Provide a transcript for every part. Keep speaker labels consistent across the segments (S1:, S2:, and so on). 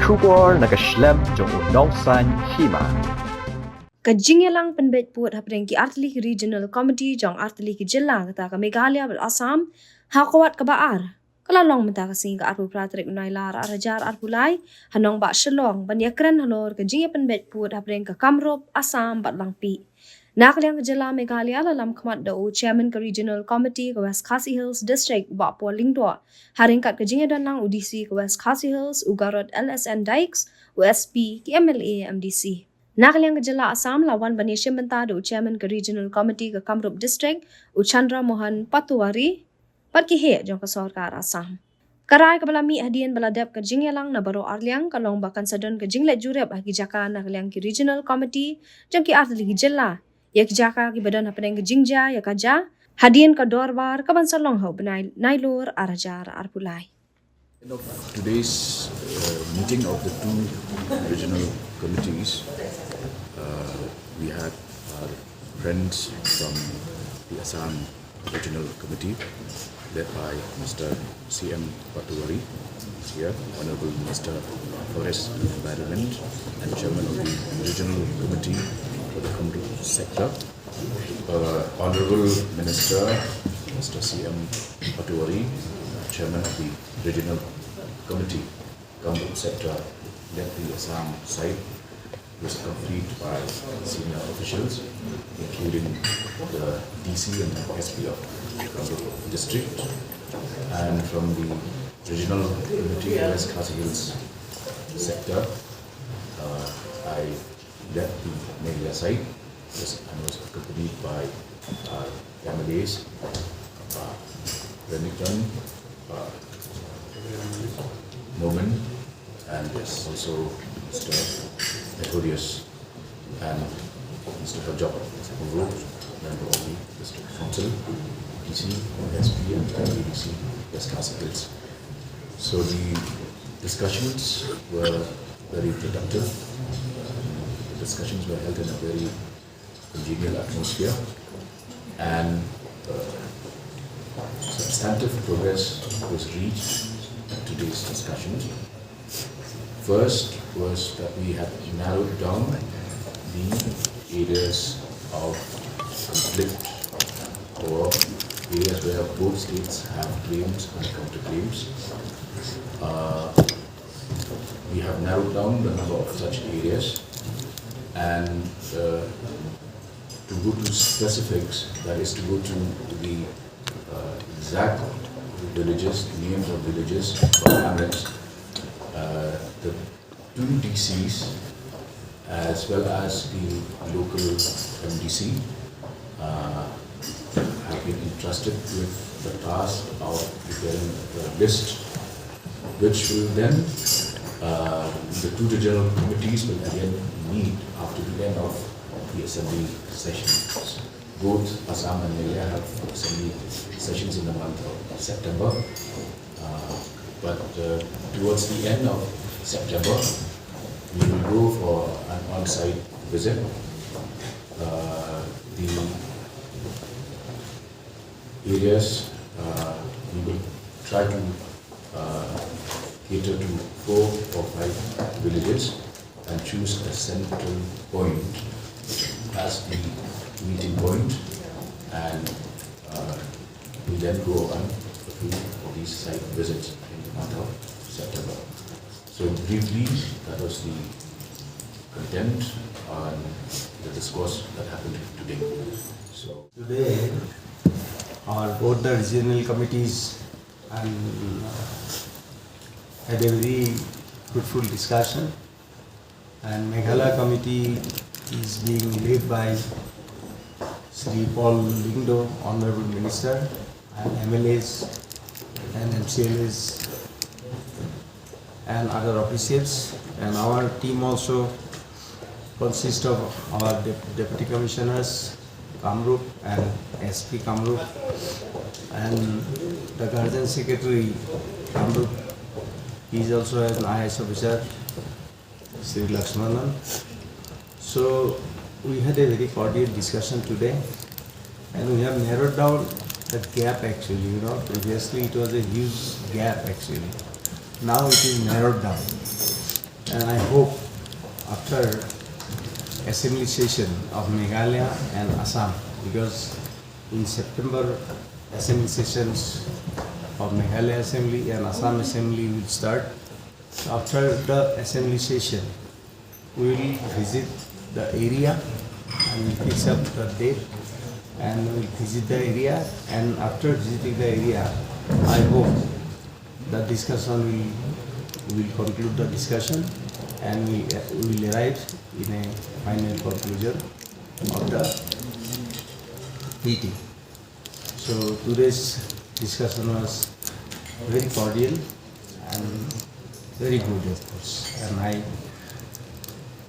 S1: Kubor nakaslem jong udongsan Hima.
S2: Ïakajia lang penbet puat hapreng ki Artlik Regional Committee Jong Artlik Jylla kata ka Meghalaya bel Assam hakawat ka baar. Kalalong menta kasing ka arpu pratrik unailar arajar arpulai hanong ba shalong banyakran halor Ïakajia penbet puat hapreng ka Kamrup Assam bat langpi. Nakliang Jylla Meghalaya lalam khamat dau Chairman ka Regional Committee ka West Khasi Hills District ba po lingdwa haring kat Ïakajia dan lang UDC ka West Khasi Hills ugarot LSN Dykes USP ki MLA MDC. Nakliang Jylla Assam lawan Banisya Mentado Chairman ka Regional Committee ka Kamrup District Chandra Mohan Patuwari patkihe jong ka Sarkar Assam. Karay kabalami hadian baladep ka Ïakajia lang na baro arliang kalong bakan sadon ka Jurip agi Jaka nakliang ki Regional Committee jong ki Artlik Jylla. Jaka ki badan hapeneng ka Ïakajia hadian ka dorbar ka bansalong ho benai nailur arajar arpulai.
S3: Today's meeting of the two regional committees, we had our friends from the Assam Regional Committee led by Mr. C.M. Patuwari here, Honorable Minister of Forest and Environment and Chairman of the Regional Committee for the Kamrup sector, Honorable Minister Mr. C.M. Patuwari, Chairman of the Regional Committee, Kamrup sector, led the Assam side, was accompanied by senior officials, including the DC and SP of Kamrup district, and from the Regional Committee, West Khasi Hills sector, I led the Meghalaya side and was accompanied by our MLAs, Remington, Momin, and also Mr. Methodius and Mr. Jaka, who wrote member of the district council, DC, SP, and ADC, West Khasi Hills. So the discussions were very productive. The discussions were held in a very congenial atmosphere, and substantive progress was reached in today's discussions. First was that we had narrowed down the areas of conflict or areas where both states have claims and counterclaims. We have narrowed down the number of such areas, and to go to specifics, that is to go to the exact villages, names of villages or hamlets, the two DCs as well as the local MDC have been entrusted with the task of preparing the list, which will then the two regional committees will again meet after the end of the assembly sessions. Both Assam and Meghalaya have assembly sessions in the month of September, but towards the end of September, we will go for an on-site visit. The areas we will try to cater to 4 or 5 villages and choose a central point as the meeting point, and we then go on to these site visits in the month of September. So briefly, that was the content on the discourse that happened today. So
S4: today, both the regional committees and had a very fruitful discussion, and Meghalaya committee is being led by Sri Paul Lindo, Honorable Minister, and MLAs and MCLAs and other officials, and our team also consists of our deputy commissioners, Kamrup and SP Kamrup, and the guardian secretary Kamrup. He is also an IAS officer, Sri Lakshmanan. So we had a very cordial discussion today, and we have narrowed down the gap actually. Previously it was a huge gap actually. Now it is narrowed down. And I hope after assembly session of Meghalaya and Assam, because in September assembly sessions of Meghalaya Assembly and Assam Assembly will start. So after the assembly session, we will visit the area and we'll fix up the date and we'll visit the area, and after visiting the area, I hope the discussion will conclude the discussion and we will arrive in a final conclusion of the meeting. So today's discussion was very cordial and very good, of course. And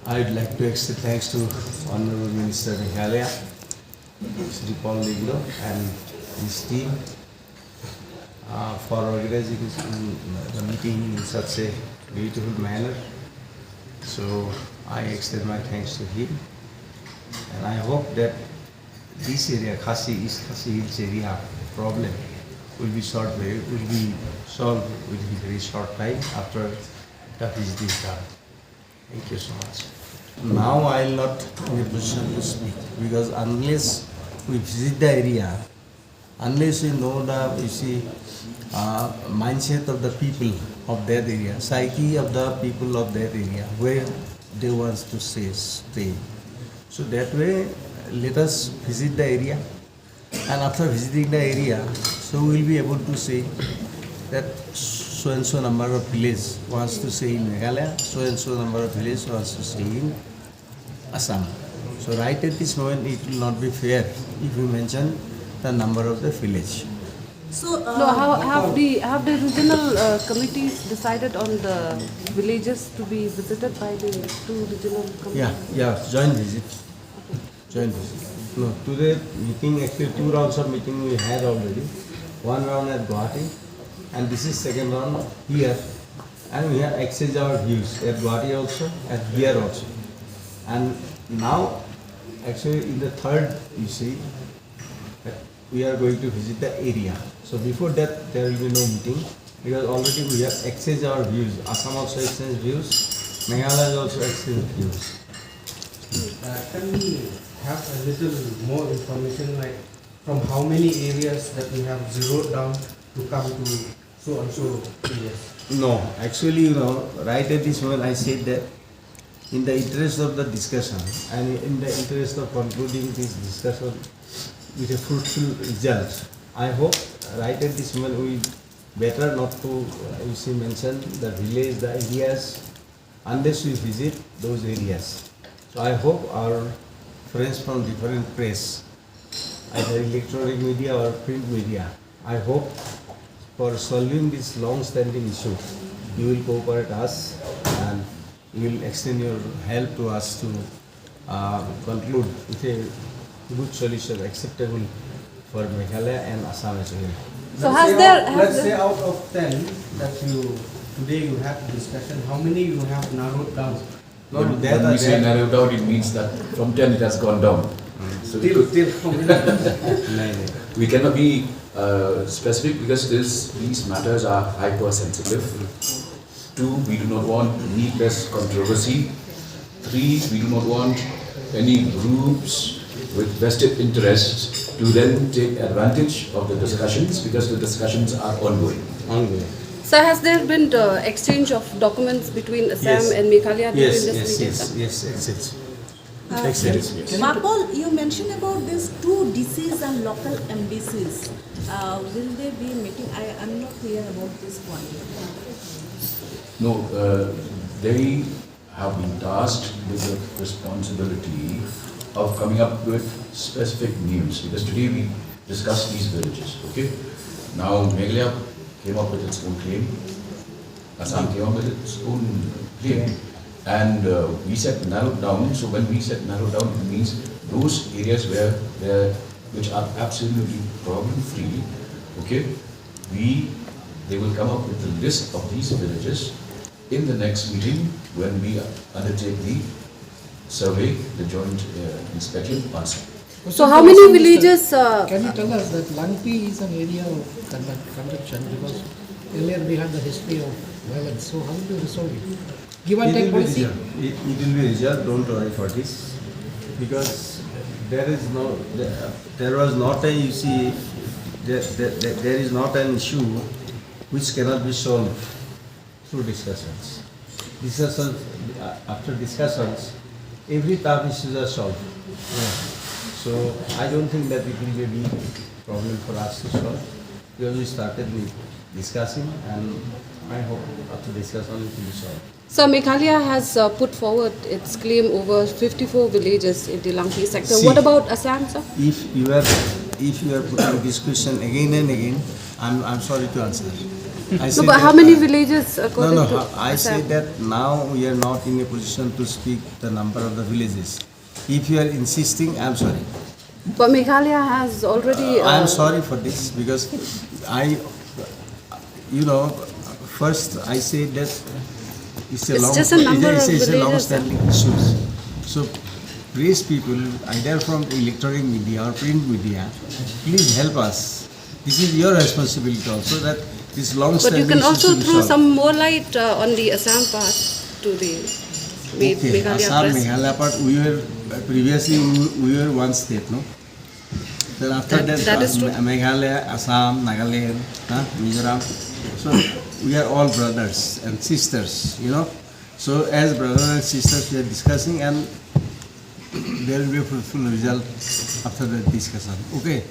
S4: I'd like to extend thanks to Honorable Minister Meghalaya, Sri Paul Liglo and his team for organizing the meeting in such a beautiful manner. So I extend my thanks to him, and I hope that this area, East Khasi Hills area problem will be solved within very short time after the visit is done. Thank you so much. Now I will not be in a position to speak, because unless we visit the area, unless we know the mindset of the people of that area, psyche of the people of that area, where they want to stay. So that way, let us visit the area, and after visiting the area, so we will be able to say that so and so number of village wants to stay in Meghalaya, so and so number of village wants to stay in Assam. So right at this moment, it will not be fair if we mention the number of the village.
S5: So,
S6: No, have the regional committees decided on the villages to be visited by the two regional committees?
S4: Yeah, joint visit. Joint visit. No, today meeting, actually 2 rounds of meeting we had already. 1 round at Guwahati, and this is second round here. And we have exchanged our views at Guwahati also and here also. And now, actually in the third, you see, we are going to visit the area. So before that, there will be no meeting, because already we have exchanged our views. Assam also exchanged views, Meghalaya also exchanged views.
S7: Can we have a little more information, like from how many areas that we have zeroed down to come to so and so areas?
S4: No, actually, right at this moment I said that in the interest of the discussion and in the interest of concluding this discussion with a fruitful result, I hope right at this moment we better not to mention the village, the areas, unless we visit those areas. So I hope our friends from different press, either electronic media or print media, I hope for solving this long-standing issue, you will cooperate us and you will extend your help to us to conclude with a good solution acceptable for Meghalaya and Assam as well.
S6: So
S7: Let's say out of 10 that today you had discussion, how many you have narrowed down?
S3: When we say narrowed down, it means that from 10 it has gone down. So
S7: Till how many?
S3: we cannot be specific, because these matters are hypersensitive. 2, we do not want needless controversy. 3, we do not want any groups with vested interests to then take advantage of the discussions, because the discussions are ongoing.
S6: So has there been the exchange of documents between Assam and Meghalaya during this meeting?
S4: Yes.
S5: Mapol, you mentioned about these 2 DCs and local MDCs. Will they be meeting? I am not clear about this one.
S3: No, they have been tasked with the responsibility of coming up with specific news, because today we discussed these villages, okay? Now Meghalaya came up with its own claim, Assam came up with its own claim, and we said narrowed down. So when we said narrowed down, it means those areas which are absolutely problem-free, okay? They will come up with a list of these villages in the next meeting when we undertake the survey, the joint inspection on site.
S6: So how many villages?
S8: Can you tell us that Langpi is an area of conduction, because earlier we had the history of violence, so how do you resolve it? Give and take policy.
S4: It will be resolved. Don't worry for this, because there was not a, you see, there is not an issue which cannot be solved through discussions. After discussions, every tough issues are solved. So I don't think that it will be a big problem for us to solve. Because we started with discussing, and I hope after discussion it will be solved.
S6: So Meghalaya has put forward its claim over 54 villages in the Langpi sector.
S4: See,
S6: What about Assam, sir?
S4: If you are putting this question again and again, I'm sorry to answer. I say
S6: No, but
S4: that,
S6: how many villages according to
S4: I say
S6: Assam?
S4: that now we are not in a position to speak the number of the villages. If you are insisting, I'm sorry.
S6: But Meghalaya has already...
S4: I'm sorry for this, because first I say that it's
S6: just a number of
S4: it's a
S6: villages.
S4: long-standing issues. So please people, either from electronic media or print media, please help us. This is your responsibility also, that this
S6: But
S4: long-standing
S6: you can also
S4: issues
S6: throw
S4: solved.
S6: some more light on the Assam part to the
S4: Okay,
S6: Meghalaya
S4: Assam,
S6: press.
S4: Meghalaya part, previously we were one state, no? Then after
S6: That is true.
S4: Meghalaya, Assam, Nagaland, Mizoram. So we are all brothers and sisters, So as brothers and sisters we are discussing, and there will be a fruitful result after the discussion. Okay?